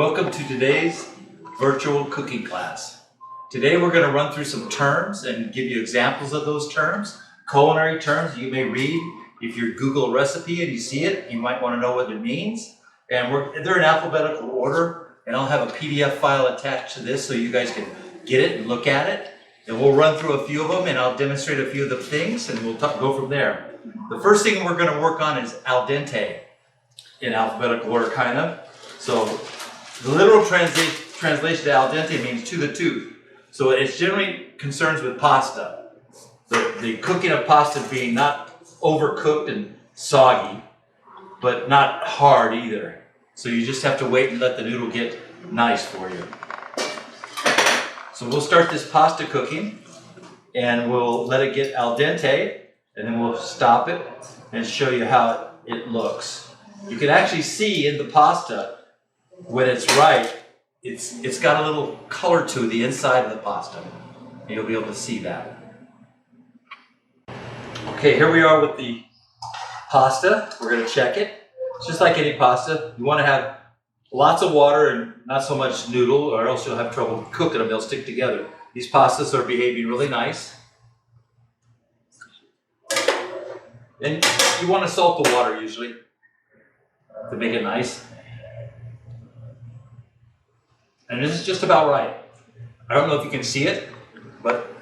Welcome to today's virtual cooking class. Today we're going to run through some terms and give you examples of those terms. Culinary terms you may read. If you Google a recipe and you see it, you might want to know what it means. And they're in alphabetical order, and I'll have a PDF file attached to this so you guys can get it and look at it. And we'll run through a few of them, and I'll demonstrate a few of the things, and we'll go from there. The first thing we're going to work on is al dente, in alphabetical order, kind of. So the literal translation to al dente means to the tooth. So it's generally concerns with pasta. The cooking of pasta being not overcooked and soggy, but not hard either. So you just have to wait and let the noodle get nice for you. So we'll start this pasta cooking, and we'll let it get al dente, and then we'll stop it and show you how it looks. You can actually see in the pasta when it's right, it's got a little color to the inside of the pasta. And you'll be able to see that. Okay, here we are with the pasta. We're going to check it. It's just like any pasta. You want to have lots of water and not so much noodle, or else you'll have trouble cooking them. They'll stick together. These pastas are behaving really nice. And you want to salt the water usually to make it nice. And this is just about right. I don't know if you can see it, but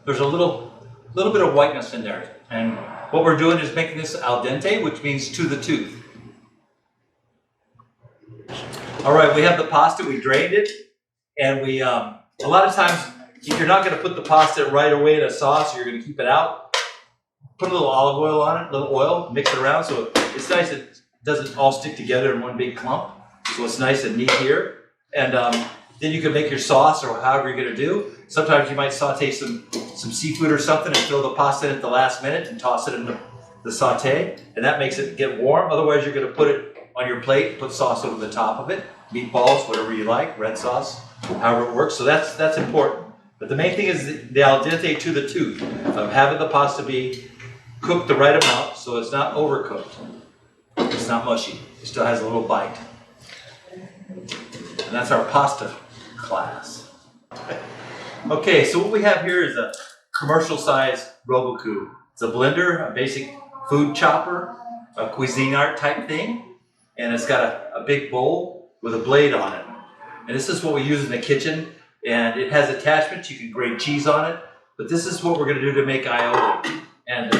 there's a little bit of whiteness in there. And what we're doing is making this al dente, which means to the tooth. All right, we have the pasta, we drained it, and we, a lot of times, if you're not going to put the pasta right away in a sauce, you're going to keep it out, put a little olive oil on it, a little oil, mix it around, so it's nice it doesn't all stick together in one big clump. So it's nice and neat here. And then you can make your sauce or however you're going to do. Sometimes you might saute some seafood or something and throw the pasta in at the last minute and toss it in the saute, and that makes it get warm. Otherwise, you're going to put it on your plate, put sauce over the top of it, meatballs, whatever you like, red sauce, however it works. So that's important. But the main thing is the al dente to the tooth of having the pasta be cooked the right amount so it's not overcooked. It's not mushy. It still has a little bite. And that's our pasta class. Okay, so what we have here is a commercial size Roboku. It's a blender, a basic food chopper, a Cuisinart type thing. And it's got a big bowl with a blade on it. And this is what we use in the kitchen. And it has attachments. You can grate cheese on it. But this is what we're going to do to make aioli. And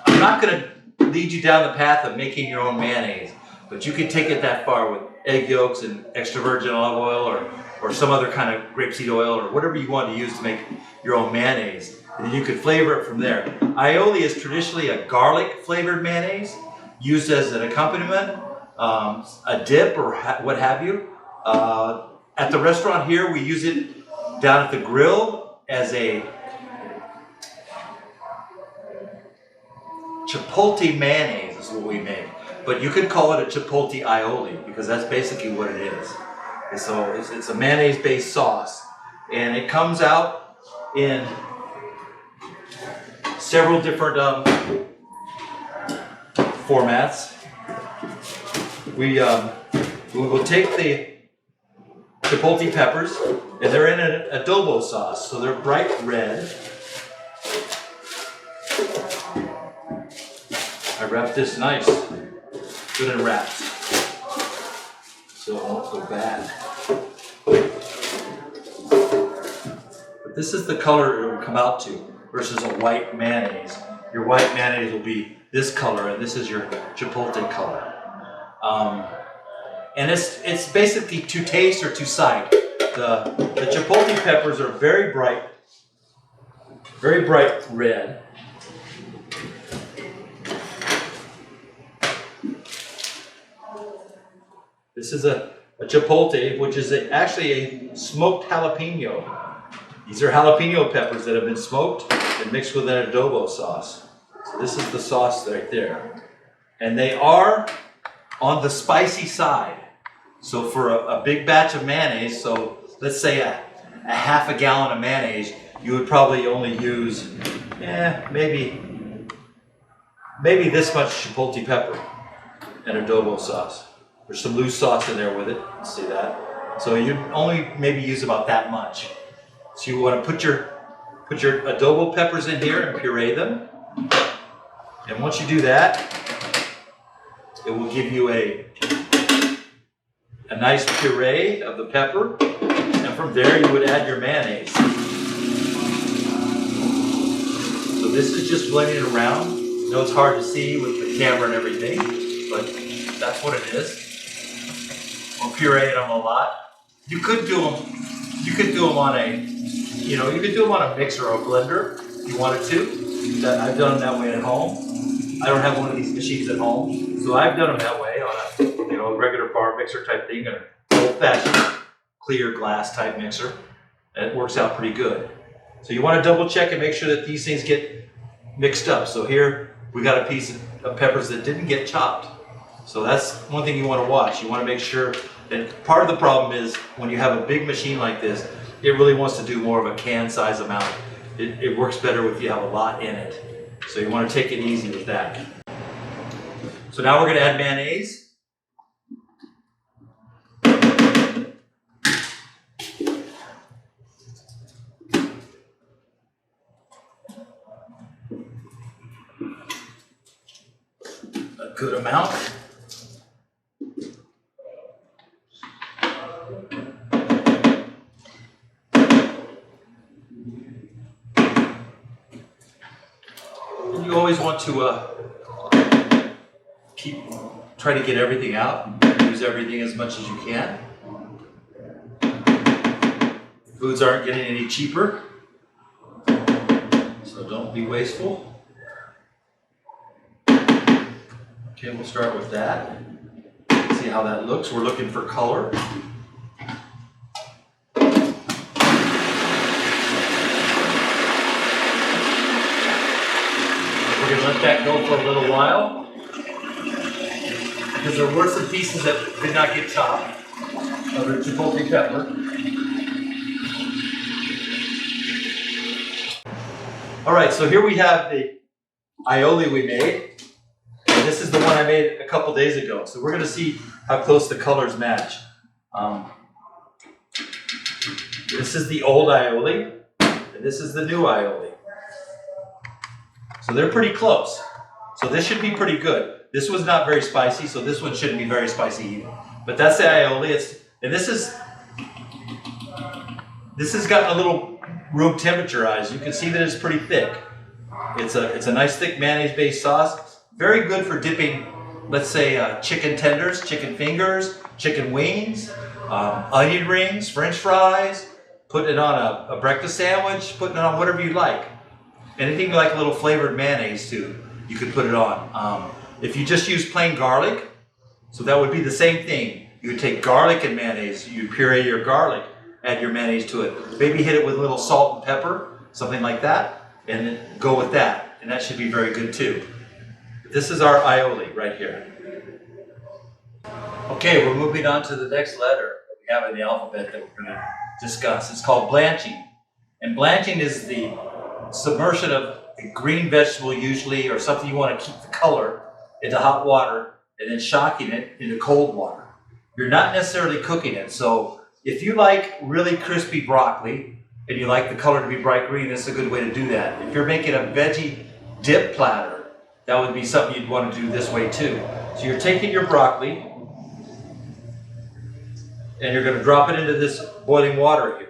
I'm not going to lead you down the path of making your own mayonnaise. But you can take it that far with egg yolks and extra virgin olive oil or some other kind of grapeseed oil or whatever you want to use to make your own mayonnaise. And then you could flavor it from there. Aioli is traditionally a garlic flavored mayonnaise used as an accompaniment, a dip or what have you. At the restaurant here, we use it down at the grill as a Chipotle mayonnaise is what we make. But you could call it a Chipotle Aioli because that's basically what it is. And so it's a mayonnaise-based sauce. And it comes out in several different formats. We will take the Chipotle peppers, and they're in an adobo sauce, so they're bright red. I wrapped this nice, good and wrapped, so it won't go bad. But this is the color it will come out to versus a white mayonnaise. Your white mayonnaise will be this color, and this is your Chipotle color. And it's basically to taste or to sight. The Chipotle peppers are very bright red. This is a Chipotle, which is actually a smoked jalapeno. These are jalapeno peppers that have been smoked and mixed with an adobo sauce. So this is the sauce right there. And they are on the spicy side. So for a big batch of mayonnaise, so let's say a half a gallon of mayonnaise, you would probably only use maybe this much Chipotle pepper and adobo sauce. There's some loose sauce in there with it. See that? So you only maybe use about that much. So you want to put your adobo peppers in here and puree them. And once you do that, it will give you a nice puree of the pepper. And from there you would add your mayonnaise. So this is just blending it around. I know it's hard to see with the camera and everything, but that's what it is. We're pureeing them a lot. You could do them on a, you could do them on a mixer or a blender if you wanted to. I've done them that way at home. I don't have one of these machines at home, so I've done them that way on a regular bar mixer type thing, or old-fashioned clear glass type mixer. And it works out pretty good. So you want to double check and make sure that these things get mixed up. So here we got a piece of peppers that didn't get chopped. So that's one thing you want to watch. You want to make sure that part of the problem is when you have a big machine like this, it really wants to do more of a can size amount. It works better if you have a lot in it. So you want to take it easy with that. So now we're going to add mayonnaise. A good amount. You always want to try to get everything out, use everything as much as you can. Foods aren't getting any cheaper, so don't be wasteful. Okay, we'll start with that. See how that looks. We're looking for color. We're going to let that go for a little while, because there were some pieces that did not get chopped of the chipotle pepper. All right, so here we have the aioli we made. And this is the one I made a couple days ago. So we're going to see how close the colors match. This is the old aioli, and this is the new aioli. So they're pretty close. So this should be pretty good. This was not very spicy, so this one shouldn't be very spicy either. But that's the aioli. This has gotten a little room temperaturized. You can see that it's pretty thick. It's a nice thick mayonnaise-based sauce. Very good for dipping, let's say, chicken tenders, chicken fingers, chicken wings, onion rings, French fries. Putting it on a breakfast sandwich. Putting it on whatever you like. Anything you like a little flavored mayonnaise to, you could put it on. If you just use plain garlic, so that would be the same thing. You would take garlic and mayonnaise, you puree your garlic, add your mayonnaise to it. Maybe hit it with a little salt and pepper, something like that, and then go with that. And that should be very good too. This is our aioli right here. Okay, we're moving on to the next letter that we have in the alphabet that we're going to discuss. It's called blanching. And blanching is the submersion of a green vegetable usually, or something you want to keep the color, into hot water and then shocking it into cold water. You're not necessarily cooking it. So if you like really crispy broccoli and you like the color to be bright green, this is a good way to do that. If you're making a veggie dip platter, that would be something you'd want to do this way too. So you're taking your broccoli and you're going to drop it into this boiling water here.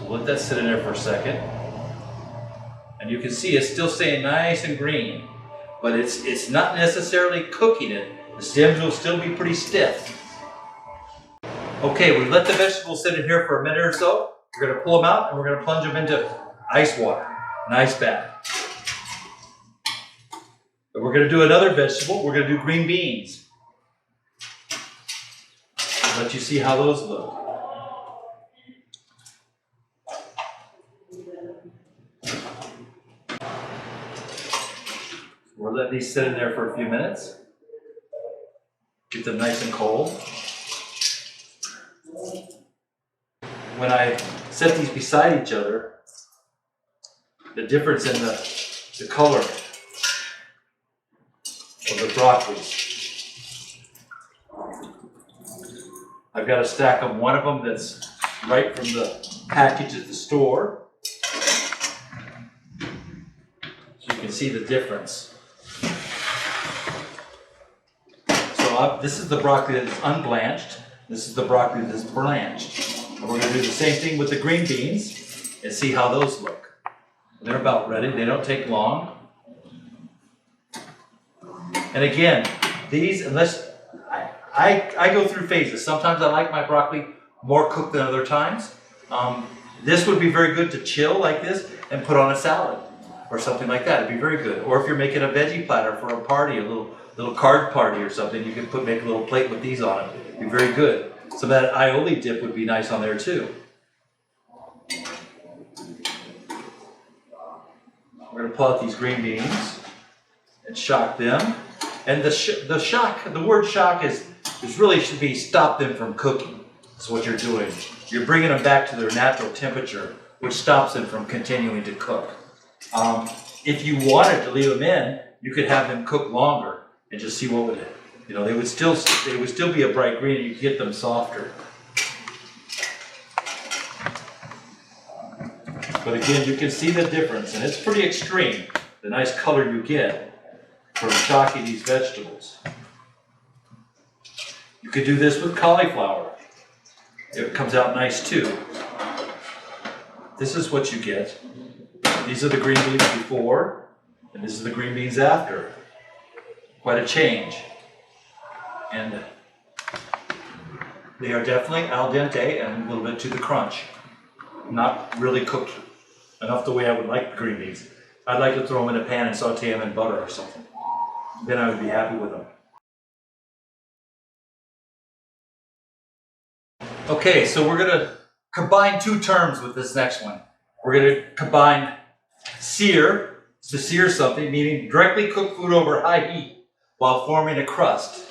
Let that sit in there for a second. And you can see it's still staying nice and green, but it's not necessarily cooking it. The stems will still be pretty stiff. Okay, we let the vegetables sit in here for a minute or so. We're going to pull them out and we're going to plunge them into ice water, an ice bath. But we're going to do another vegetable. We're going to do green beans. I'll let you see how those look. We'll let these sit in there for a few minutes. Get them nice and cold. When I set these beside each other, the difference in the color of the broccoli. I've got a stack of one of them that's right from the package at the store. So you can see the difference. So this is the broccoli that is unblanched. This is the broccoli that's blanched. And we're going to do the same thing with the green beans and see how those look. They're about ready. They don't take long. And again, these, unless I go through phases. Sometimes I like my broccoli more cooked than other times. This would be very good to chill like this and put on a salad or something like that. It'd be very good. Or if you're making a veggie platter for a party, a little card party or something, you could make a little plate with these on it. It'd be very good. Some of that aioli dip would be nice on there too. We're going to pull out these green beans and shock them. And the word shock is really should be stop them from cooking. That's what you're doing. You're bringing them back to their natural temperature, which stops them from continuing to cook. If you wanted to leave them in, you could have them cook longer and just see what would it. You know, they would still be a bright green, and you could get them softer. But again, you can see the difference, and it's pretty extreme, the nice color you get from shocking these vegetables. You could do this with cauliflower. It comes out nice too. This is what you get. These are the green beans before, and this is the green beans after. Quite a change. And they are definitely al dente and a little bit to the crunch. Not really cooked enough the way I would like the green beans. I'd like to throw them in a pan and saute them in butter or something. Then I would be happy with them. Okay, so we're going to combine two terms with this next one. We're going to combine sear, to sear something, meaning directly cook food over high heat while forming a crust.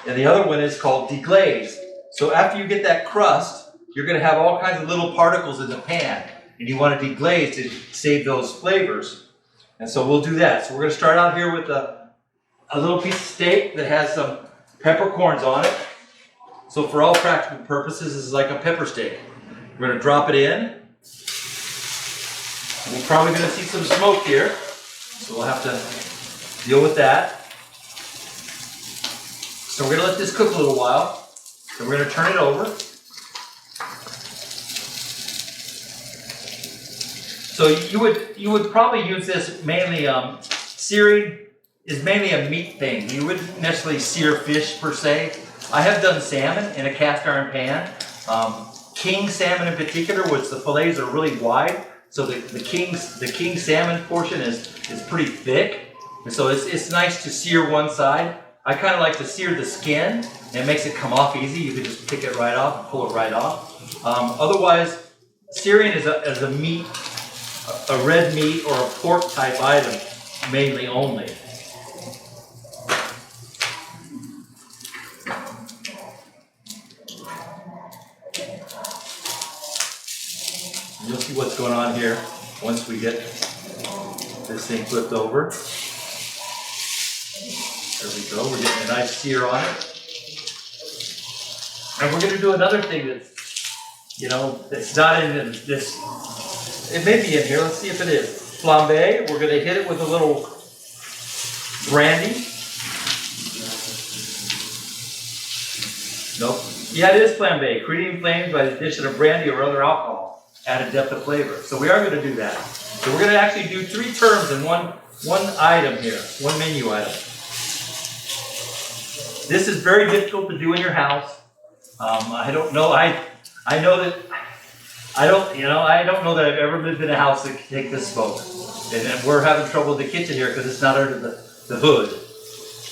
And the other one is called deglaze. So after you get that crust, you're going to have all kinds of little particles in the pan. And you want to deglaze to save those flavors. And so we'll do that. So we're going to start out here with a little piece of steak that has some peppercorns on it. So for all practical purposes, this is like a pepper steak. We're going to drop it in. We're probably going to see some smoke here. So we'll have to deal with that. So we're going to let this cook a little while. Then we're going to turn it over. So you would probably use this mainly, searing is mainly a meat thing. You wouldn't necessarily sear fish per se. I have done salmon in a cast iron pan. King salmon in particular, which the fillets are really wide. So the king salmon portion is pretty thick. And so it's nice to sear one side. I kind of like to sear the skin, and it makes it come off easy. You can just pick it right off and pull it right off. Otherwise, searing is a meat, a red meat or a pork type item, mainly only. You'll see what's going on here once we get this thing flipped over. There we go, we're getting a nice sear on it. And we're going to do another thing that's, that's not in this. It may be in here, let's see if it is. Flambe, we're going to hit it with a little brandy. Nope. Yeah, it is flambe. Creating flames by the addition of brandy or other alcohol. Add a depth of flavor. So we are going to do that. So we're going to actually do 3 terms in one item here, one menu item. This is very difficult to do in your house. I don't know. I know that I don't know that I've ever lived in a house that can take this smoke. And we're having trouble with the kitchen here because it's not under the hood.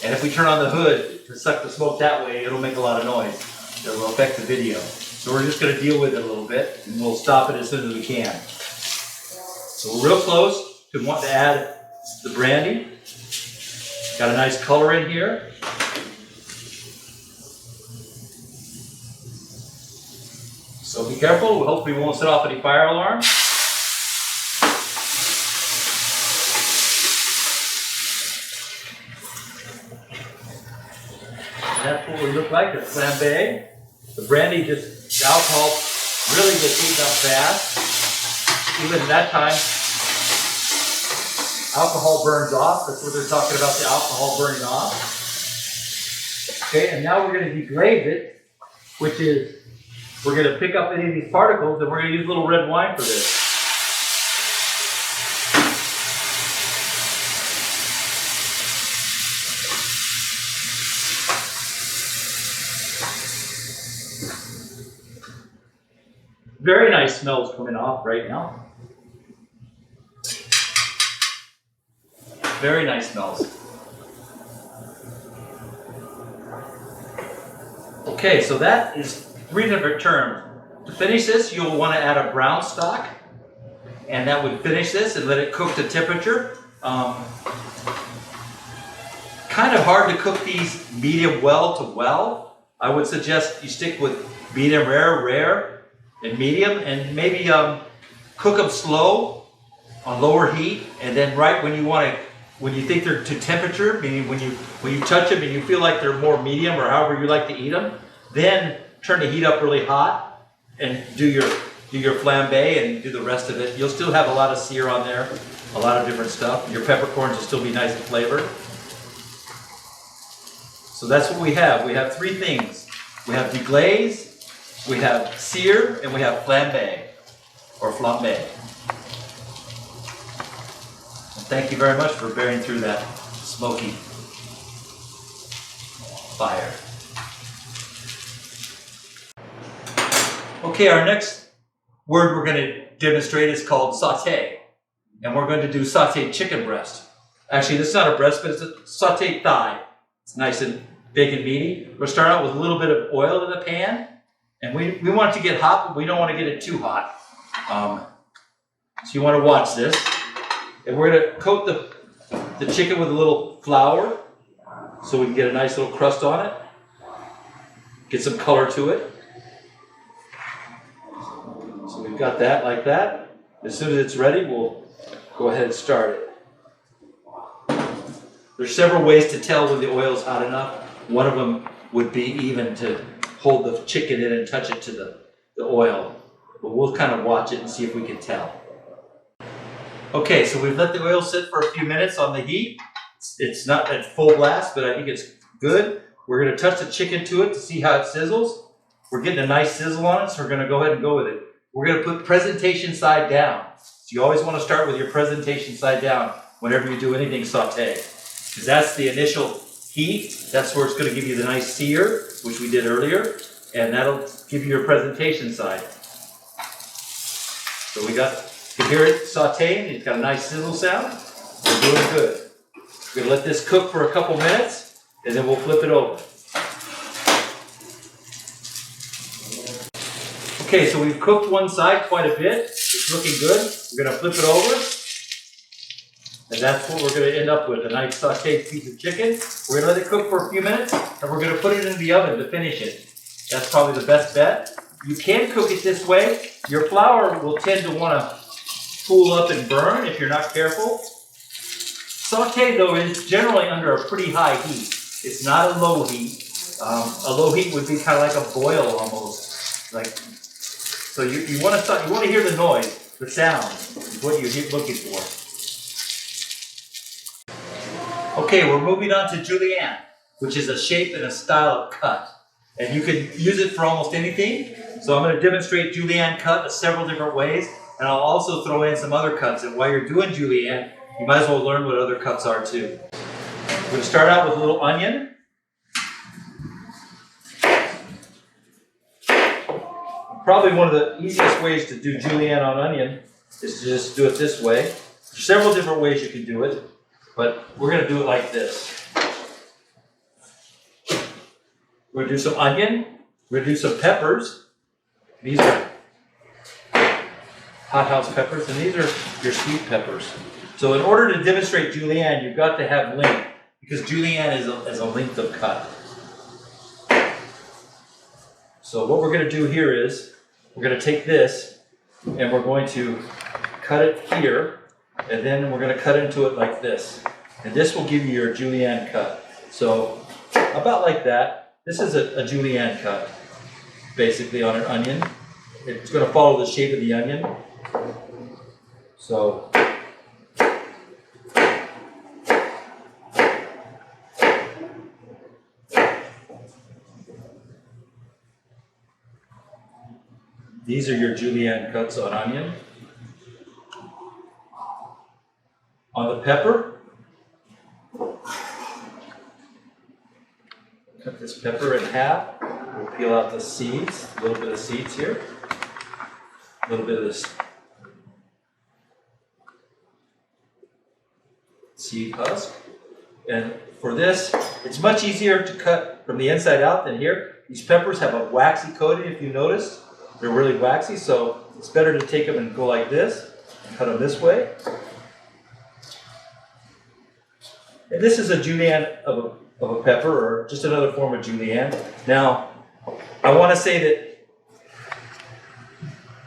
And if we turn on the hood to suck the smoke that way, it'll make a lot of noise. It will affect the video. So we're just going to deal with it a little bit, and we'll stop it as soon as we can. So we're real close to wanting to add the brandy. Got a nice color in here. So be careful. Hopefully we won't set off any fire alarms. they look like. They're flambé. The brandy the alcohol really gets eaten up fast. Even at that time, alcohol burns off. That's what they're talking about, the alcohol burning off. Okay, and now we're going to deglaze it, which is, we're going to pick up any of these particles and we're going to use a little red wine for this. Very nice smells coming off right now. Very nice smells. Okay, so that is 3 different terms. To finish this, you'll want to add a brown stock, and that would finish this and let it cook to temperature. Kind of hard to cook these medium well to well. I would suggest you stick with medium rare, and medium, and maybe cook them slow on lower heat, and then right when you think they're to temperature, meaning when you touch them and you feel like they're more medium or however you like to eat them, then turn the heat up really hot and do your flambe and do the rest of it. You'll still have a lot of sear on there, a lot of different stuff. Your peppercorns will still be nice and flavored. So that's what we have. We have 3 things. We have deglaze, we have sear, and we have flambe or flambe. And thank you very much for bearing through that smoky fire. Okay, our next word we're going to demonstrate is called sauté. And we're going to do sautéed chicken breast. Actually, this is not a breast, but it's a sautéed thigh. It's nice and big and meaty. We'll start out with a little bit of oil in the pan. And we want it to get hot, but we don't want to get it too hot. So you want to watch this. And we're going to coat the chicken with a little flour so we can get a nice little crust on it. Get some color to it. So we've got that like that. As soon as it's ready, we'll go ahead and start it. There's several ways to tell when the oil's hot enough. One of them would be even to hold the chicken in and touch it to the oil. But we'll kind of watch it and see if we can tell. Okay, so we've let the oil sit for a few minutes on the heat. It's not at full blast, but I think it's good. We're going to touch the chicken to it to see how it sizzles. We're getting a nice sizzle on it, so we're going to go ahead and go with it. We're going to put presentation side down. So you always want to start with your presentation side down whenever you do anything sauté. Because that's the initial heat. That's where it's going to give you the nice sear, which we did earlier. And that'll give you your presentation side. So you can hear it sautéing. It's got a nice sizzle sound. We're doing good. We're going to let this cook for a couple minutes, and then we'll flip it over. Okay, so we've cooked one side quite a bit. It's looking good. We're going to flip it over. And that's what we're going to end up with, a nice sauteed piece of chicken. We're going to let it cook for a few minutes, and we're going to put it in the oven to finish it. That's probably the best bet. You can cook it this way. Your flour will tend to want to spool up and burn if you're not careful. Sauté, though, is generally under a pretty high heat. It's not a low heat. A low heat would be kind of like a boil almost. So you want to hear the noise, the sound, is what you're looking for. Okay, we're moving on to Julianne, which is a shape and a style of cut. And you can use it for almost anything. So I'm going to demonstrate Julianne cut several different ways, and I'll also throw in some other cuts. And while you're doing Julianne, you might as well learn what other cuts are too. We're going to start out with a little onion. Probably one of the easiest ways to do Julianne on onion is to just do it this way. There's several different ways you can do it, but we're going to do it like this. We're going to do some onion. We're going to do some peppers. These are hothouse peppers, and these are your sweet peppers. So in order to demonstrate Julianne, you've got to have length, because Julianne is a length of cut. So what we're going to do here is, we're going to take this, and we're going to cut it here, and then we're going to cut into it like this. And this will give you your Julianne cut. So about like that. This is a julienne cut, basically, on an onion. It's going to follow the shape of the onion. So these are your julienne cuts on onion. On the pepper, cut this pepper in half. We'll peel out the seeds, a little bit of seeds here, a little bit of this seed husk. And for this, it's much easier to cut from the inside out than here. These peppers have a waxy coating, if you noticed. They're really waxy, so it's better to take them and go like this, and cut them this way. And this is a julienne of a pepper, or just another form of julienne. Now, I want to say that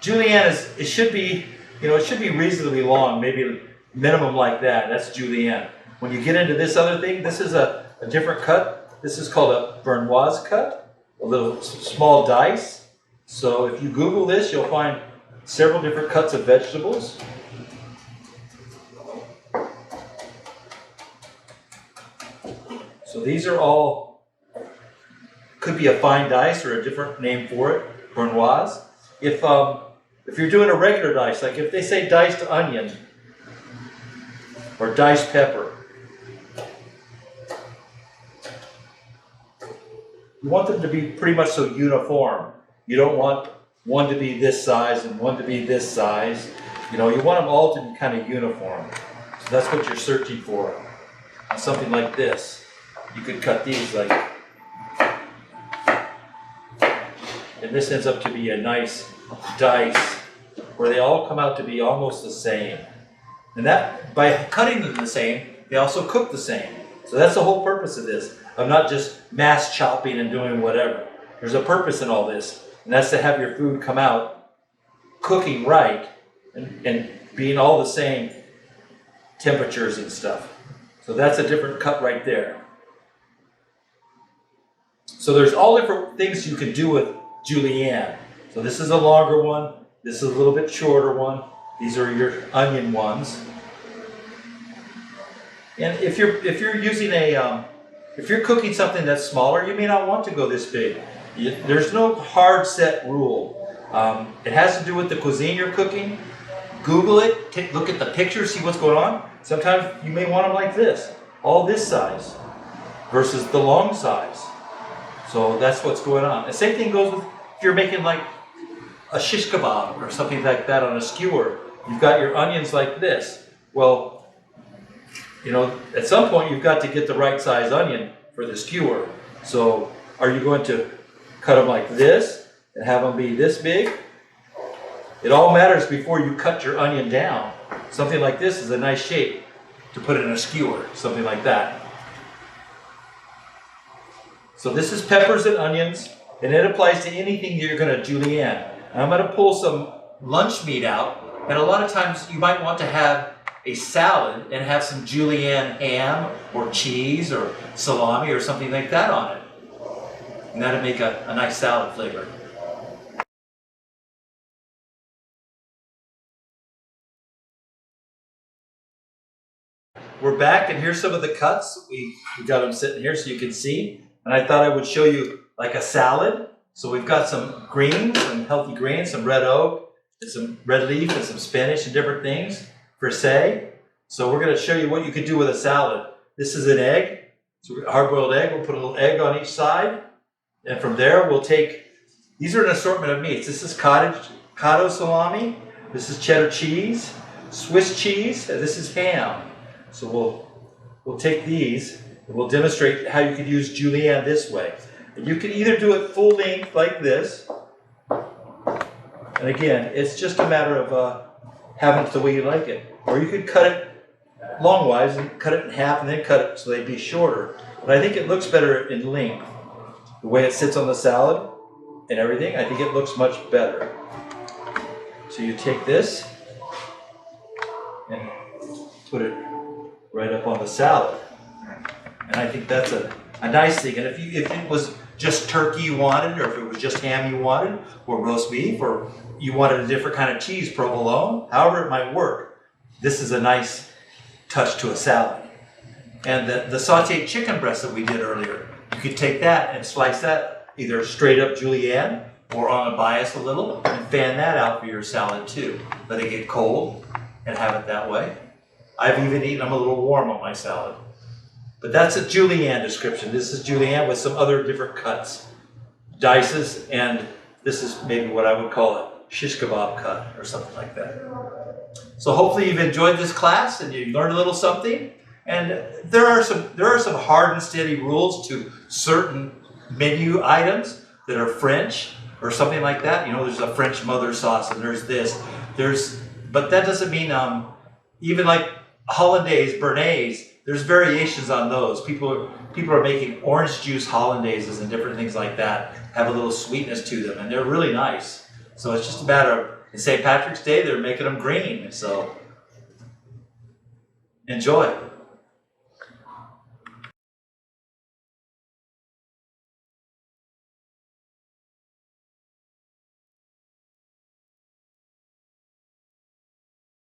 julienne it should be reasonably long, maybe minimum like that. That's julienne. When you get into this other thing, this is a different cut. This is called a Bernouz cut, a little small dice. So if you Google this, you'll find several different cuts of vegetables. So these are all, could be a fine dice or a different name for it, Bernouz. If you're doing a regular dice, like if they say diced onion or diced pepper, you want them to be pretty much so uniform. You don't want one to be this size and one to be this size. You want them all to be kind of uniform. So that's what you're searching for. On something like this, you could cut these like, and this ends up to be a nice dice where they all come out to be almost the same. And that, by cutting them the same, they also cook the same. So that's the whole purpose of this. I'm not just mass chopping and doing whatever. There's a purpose in all this, and that's to have your food come out cooking right and being all the same temperatures and stuff. So that's a different cut right there. So there's all different things you can do with julienne. So this is a longer one. This is a little bit shorter one. These are your onion ones. And if you're using if you're cooking something that's smaller, you may not want to go this big. There's no hard set rule. It has to do with the cuisine you're cooking. Google it, look at the picture, see what's going on. Sometimes you may want them like this, all this size versus the long size. So that's what's going on. The same thing goes with if you're making like a shish kebab or something like that on a skewer. You've got your onions like this. Well, at some point you've got to get the right size onion for the skewer. So are you going to cut them like this and have them be this big? It all matters before you cut your onion down. Something like this is a nice shape to put in a skewer, something like that. So this is peppers and onions, and it applies to anything you're going to julienne. And I'm going to pull some lunch meat out, and a lot of times you might want to have a salad and have some julienne ham or cheese or salami or something like that on it. And that'll make a nice salad flavor. We're back, and here's some of the cuts. We got them sitting here so you can see. And I thought I would show you like a salad. So we've got some greens, some healthy greens, some red oak, and some red leaf, and some spinach and different things for say. So we're going to show you what you could do with a salad. This is an egg, so a hard-boiled egg. We'll put a little egg on each side. And from there, we'll take, these are an assortment of meats. This is cottage salami. This is cheddar cheese, Swiss cheese, and this is ham. So we'll take these and we'll demonstrate how you could use julienne this way. And you can either do it full length like this, and again, it's just a matter of having it the way you like it. Or you could cut it longwise and cut it in half and then cut it so they'd be shorter. But I think it looks better in length. The way it sits on the salad and everything, I think it looks much better. So you take this and put it right up on the salad. And I think that's a nice thing. And if it was just turkey you wanted, or if it was just ham you wanted, or roast beef, or you wanted a different kind of cheese, provolone, however it might work. This is a nice touch to a salad. And the sauteed chicken breast that we did earlier, you could take that and slice that either straight up julienne or on a bias a little, and fan that out for your salad too. Let it get cold and have it that way. I've even eaten them a little warm on my salad. But that's a julienne description. This is julienne with some other different cuts, dices, and this is maybe what I would call a shish kebab cut or something like that. So hopefully you've enjoyed this class and you learned a little something. And there are some hard and steady rules to certain menu items that are French or something like that. You know, there's a French mother sauce and there's this. But that doesn't mean even like hollandaise, Bernouz, there's variations on those. People are making orange juice hollandaises and different things like that, have a little sweetness to them, and they're really nice. So it's just a matter of, in St. Patrick's Day, they're making them green. So enjoy.